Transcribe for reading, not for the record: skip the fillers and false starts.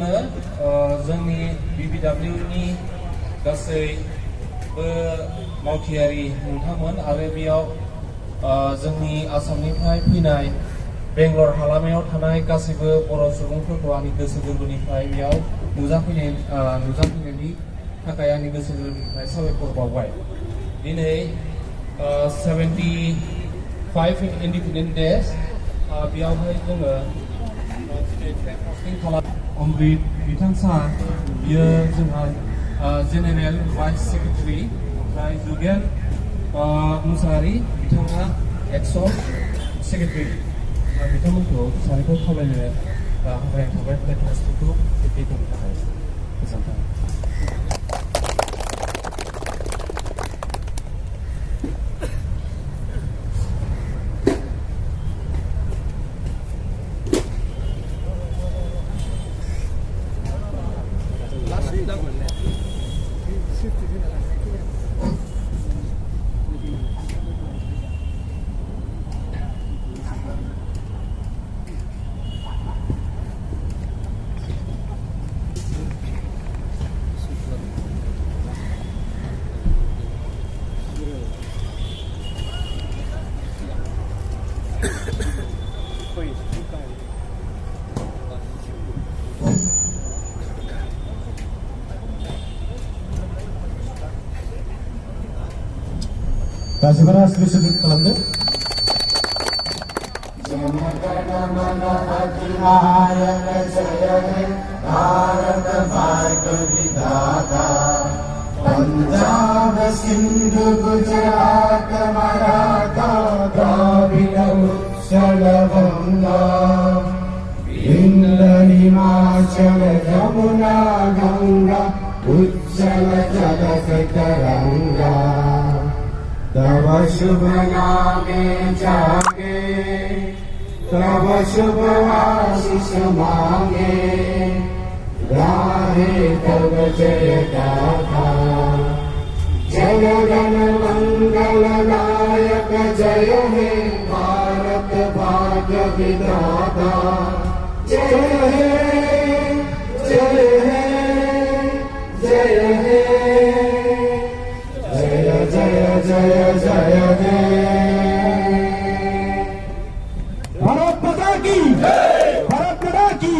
गिबियावनो जोंनि BBW-नि गासैबो मावथियारि नोंथांमोन आरो बेयाव जोंनि आसामनिफ्राय फैनाय बेंगलर हालामायाव थानाय गासैबो बर' सुबुंफोरखौ आंनि गोसो गोरबोनिफ्राय बेयाव नुजाफैनायनि थाखाय आंनि गोसो गोरबोनिफ्राय साबायखर बावबाय। दिनै 75 इन्डिपेन्डेन्ट डेज बेयावहाय जोङो अमृत बिथां सार बियो जोंहा जेनेरेल भाइस सेक्रेटारि ओमफ्राय जुगेन मुसाहारि बिथाङा एक्सन सेक्रेटारि बिथांमोनखौ सानैखौ खावलायनो हाबाय प्लेटफर्मखौ बेखेवनो थाखाय गोजोन्थों। Bagaimana sedikit kalender? Punjab, Sindh, Gujarat, Maratha, Dravida, Uttal, Banga, Vindhya, Himachal, Jamuna, Ganga, Uttal, Jalataranga. तब शुभ नामे जागे तब शुभ आशीष मांगे गाहे तब जय गाथा जय गण मंगल नायक जय हे भारत भाग्य विधाता जय हे जय हे जय हे जय जय हे भारत माता की भारत माता की